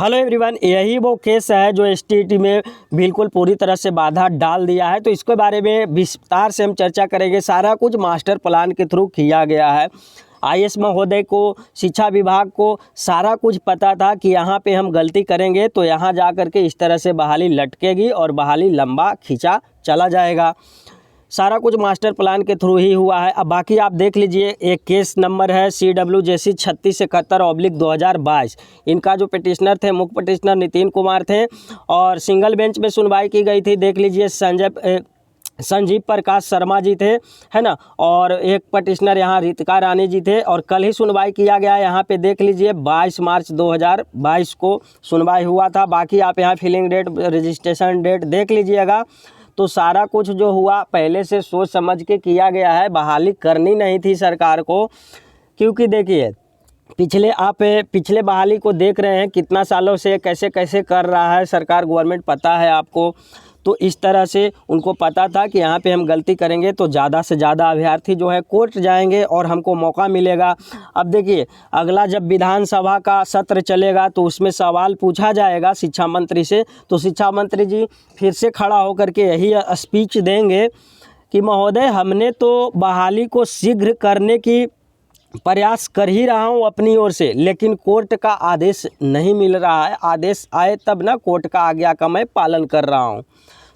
Hello everyone, यही वो case है जो एसटीईटी में बिल्कुल पूरी तरह से बाधा डाल दिया है। तो इसके बारे में विस्तार से हम चर्चा करेंगे। सारा कुछ मास्टर प्लान के थ्रू किया गया है। आईएएस महोदय को, शिक्षा विभाग को सारा कुछ पता था कि यहाँ पे हम गलती करेंगे तो यहाँ जा कर के इस तरह से बहाली लटकेगी और बहाली लंबा खींचा चला जाएगा। सारा कुछ मास्टर प्लान के थ्रू ही हुआ है। अब बाकी आप देख लीजिए, एक केस नंबर है CWJC 3671/2022। इनका जो पिटिशनर थे, मुख्य पिटिशनर नितिन कुमार थे और सिंगल बेंच में सुनवाई की गई थी। देख लीजिए, संजीव प्रकाश शर्मा जी थे, है ना, और एक पटिशनर यहाँ रितिका रानी जी थे। और कल ही सुनवाई किया गया है। यहाँ पे देख लीजिए 22 मार्च 2022 को सुनवाई हुआ था। बाकी आप यहाँ फिलिंग डेट, रजिस्ट्रेशन डेट देख लीजिएगा। तो सारा कुछ जो हुआ पहले से सोच समझ के किया गया है। बहाली करनी नहीं थी सरकार को, क्योंकि देखिए पिछले बहाली को देख रहे हैं कितना सालों से कैसे कैसे कर रहा है सरकार, गवर्नमेंट, पता है आपको। तो इस तरह से उनको पता था कि यहाँ पे हम गलती करेंगे तो ज़्यादा से ज़्यादा अभ्यर्थी जो है कोर्ट जाएंगे और हमको मौका मिलेगा। अब देखिए, अगला जब विधानसभा का सत्र चलेगा तो उसमें सवाल पूछा जाएगा शिक्षा मंत्री से। तो शिक्षा मंत्री जी फिर से खड़ा होकर के यही स्पीच देंगे कि महोदय, हमने तो बहाली को शीघ्र करने की प्रयास कर ही रहा हूँ अपनी ओर से, लेकिन कोर्ट का आदेश नहीं मिल रहा है। आदेश आए तब ना, कोर्ट का आज्ञा का मैं पालन कर रहा हूँ।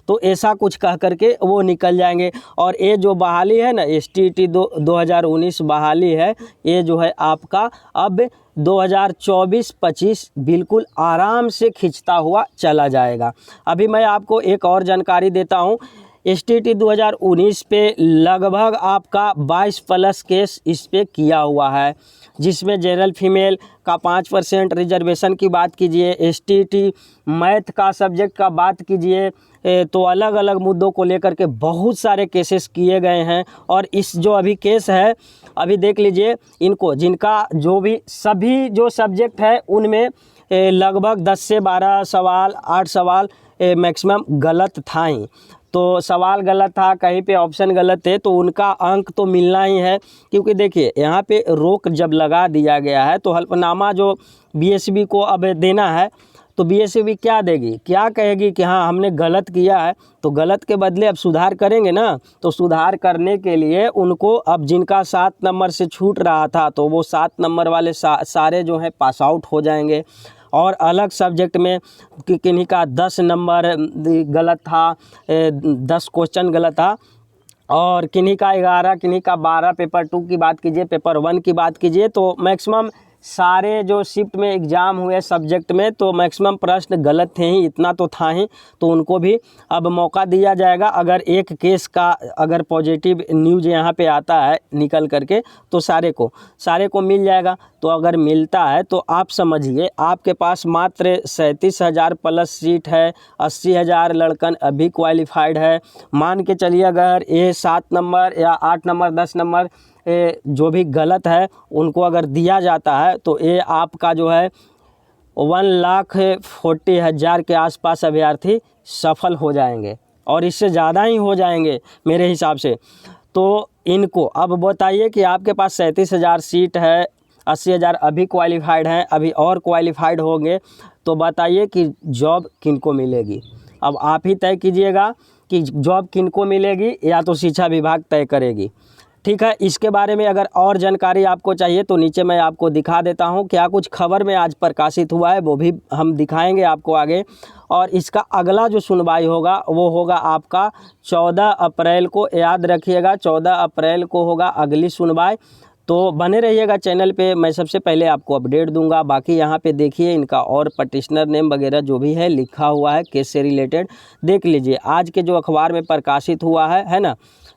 तो ऐसा कुछ कह करके वो निकल जाएंगे। और ये जो बहाली है ना, एसटीईटी 2019 बहाली है, ये जो है आपका अब 2024-25 बिल्कुल आराम से खिंचता हुआ चला जाएगा। अभी मैं आपको एक और जानकारी देता हूँ। एसटीईटी 2019 पे लगभग आपका 22+ केस इस पे किया हुआ है, जिसमें जनरल फीमेल का 5% रिजर्वेशन की बात कीजिए, एसटीईटी मैथ का सब्जेक्ट का बात कीजिए, तो अलग अलग मुद्दों को लेकर के बहुत सारे केसेस किए गए हैं। और इस जो अभी केस है, अभी देख लीजिए, इनको जिनका जो भी सभी जो सब्जेक्ट है उनमें लगभग 10 से 12 सवाल, 8 सवाल मैक्सिमम गलत था ही। तो सवाल गलत था, कहीं पे ऑप्शन गलत थे, तो उनका अंक तो मिलना ही है। क्योंकि देखिए, यहाँ पे रोक जब लगा दिया गया है तो हल्फनामा जो बीएसबी को अब देना है, तो बीएसबी क्या देगी, क्या कहेगी कि हाँ हमने गलत किया है, तो गलत के बदले अब सुधार करेंगे ना। तो सुधार करने के लिए उनको अब जिनका 7 नंबर से छूट रहा था, तो वो 7 नंबर वाले सारे जो हैं पास आउट हो जाएंगे। और अलग सब्जेक्ट में किन्हीं का 10 नंबर गलत था, 10 क्वेश्चन गलत था, और किन्हीं का 11, किन्हीं का 12। पेपर 2 की बात कीजिए, पेपर 1 की बात कीजिए, तो मैक्सिमम सारे जो शिफ्ट में एग्ज़ाम हुए सब्जेक्ट में, तो मैक्सिमम प्रश्न गलत थे ही, इतना तो था ही। तो उनको भी अब मौका दिया जाएगा। अगर एक केस का अगर पॉजिटिव न्यूज़ यहाँ पे आता है निकल करके, तो सारे को मिल जाएगा। तो अगर मिलता है तो आप समझिए, आपके पास मात्र 37,000 प्लस सीट है, 80,000 लड़कन अभी क्वालिफाइड है। मान के चलिए, अगर ये 7 नंबर या 8 नंबर, 10 नंबर जो भी गलत है उनको अगर दिया जाता है, तो ये आपका जो है 1,40,000 के आसपास अभ्यर्थी सफल हो जाएंगे, और इससे ज़्यादा ही हो जाएंगे मेरे हिसाब से। तो इनको अब बताइए कि आपके पास 37,000 सीट है, 80,000 अभी क्वालिफाइड हैं, अभी और क्वालिफाइड होंगे, तो बताइए कि जॉब किनको मिलेगी। अब आप ही तय कीजिएगा कि जॉब किनको मिलेगी, या तो शिक्षा विभाग तय करेगी। ठीक है, इसके बारे में अगर और जानकारी आपको चाहिए तो नीचे मैं आपको दिखा देता हूं क्या कुछ खबर में आज प्रकाशित हुआ है, वो भी हम दिखाएंगे आपको आगे। और इसका अगला जो सुनवाई होगा वो होगा आपका 14 अप्रैल को, याद रखिएगा 14 अप्रैल को होगा अगली सुनवाई। तो बने रहिएगा चैनल पे, मैं सबसे पहले आपको अपडेट दूंगा। बाकी यहाँ पे देखिए, इनका और पटिशनर नेम वगैरह जो भी है लिखा हुआ है केस से रिलेटेड, देख लीजिए आज के जो अखबार में प्रकाशित हुआ है ना।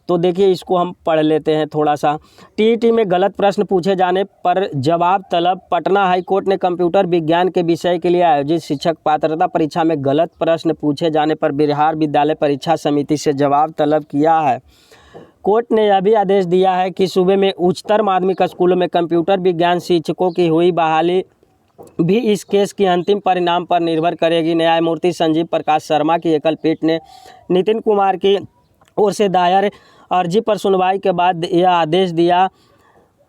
तो देखिए, इसको हम पढ़ लेते हैं थोड़ा सा। टीईटी में गलत प्रश्न पूछे जाने पर जवाब तलब। पटना हाईकोर्ट ने कंप्यूटर विज्ञान के विषय के लिए आयोजित शिक्षक पात्रता परीक्षा में गलत प्रश्न पूछे जाने पर बिहार विद्यालय परीक्षा समिति से जवाब तलब किया है। कोर्ट ने यह भी आदेश दिया है कि सूबे में उच्चतर माध्यमिक स्कूलों में कंप्यूटर विज्ञान शिक्षकों की हुई बहाली भी इस केस की अंतिम परिणाम पर निर्भर करेगी। न्यायमूर्ति संजीव प्रकाश शर्मा की एकल पीठ ने नितिन कुमार की ओर से दायर अर्जी पर सुनवाई के बाद यह आदेश दिया।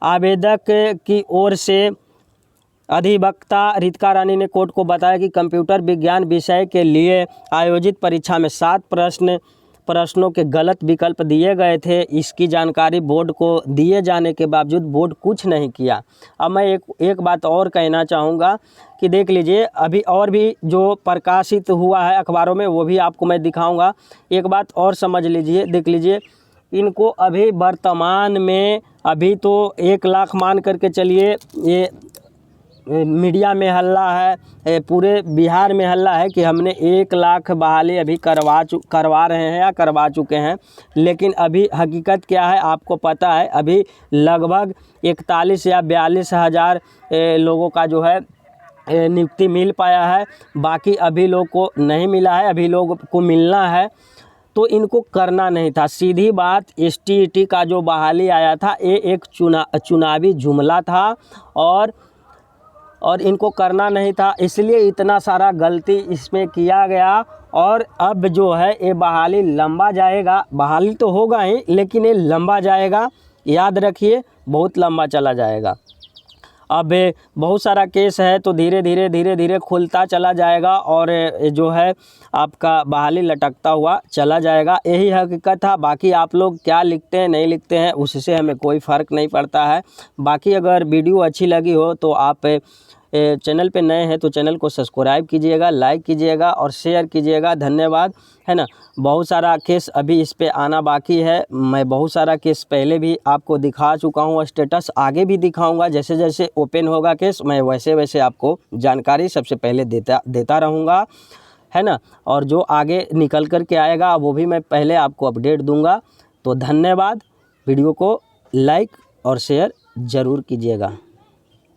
आवेदक की ओर से अधिवक्ता रितिका रानी ने कोर्ट को बताया कि कंप्यूटर विज्ञान विषय के लिए आयोजित परीक्षा में 7 प्रश्नों के गलत विकल्प दिए गए थे। इसकी जानकारी बोर्ड को दिए जाने के बावजूद बोर्ड कुछ नहीं किया। अब मैं एक बात और कहना चाहूँगा कि देख लीजिए, अभी और भी जो प्रकाशित हुआ है अखबारों में वो भी आपको मैं दिखाऊंगा। एक बात और समझ लीजिए, देख लीजिए, इनको अभी वर्तमान में अभी तो 1 लाख मान करके चलिए, ये मीडिया में हल्ला है, पूरे बिहार में हल्ला है कि हमने 1 लाख बहाली अभी करवा रहे हैं या करवा चुके हैं। लेकिन अभी हकीकत क्या है आपको पता है, अभी लगभग 41 या 42 हज़ार लोगों का जो है नियुक्ति मिल पाया है। बाकी अभी लोग को नहीं मिला है, अभी लोगों को मिलना है। तो इनको करना नहीं था। सीधी बात, STET का जो बहाली आया था ये एक चुनावी जुमला था और इनको करना नहीं था, इसलिए इतना सारा गलती इसमें किया गया। और अब जो है ये बहाली लंबा जाएगा, बहाली तो होगा ही लेकिन ये लंबा जाएगा, याद रखिए, बहुत लंबा चला जाएगा। अब बहुत सारा केस है तो धीरे धीरे खुलता चला जाएगा और जो है आपका बहाली लटकता हुआ चला जाएगा। यही हकीकत है। बाकी आप लोग क्या लिखते हैं नहीं लिखते हैं उससे हमें कोई फ़र्क नहीं पड़ता है। बाकी अगर वीडियो अच्छी लगी हो तो आप चैनल पे नए हैं तो चैनल को सब्सक्राइब कीजिएगा, लाइक कीजिएगा और शेयर कीजिएगा। धन्यवाद, है ना। बहुत सारा केस अभी इस पे आना बाकी है। मैं बहुत सारा केस पहले भी आपको दिखा चुका हूँ, स्टेटस आगे भी दिखाऊंगा। जैसे जैसे ओपन होगा केस मैं वैसे वैसे आपको जानकारी सबसे पहले देता रहूँगा, है ना। और जो आगे निकल कर के आएगा वो भी मैं पहले आपको अपडेट दूँगा। तो धन्यवाद, वीडियो को लाइक और शेयर ज़रूर कीजिएगा।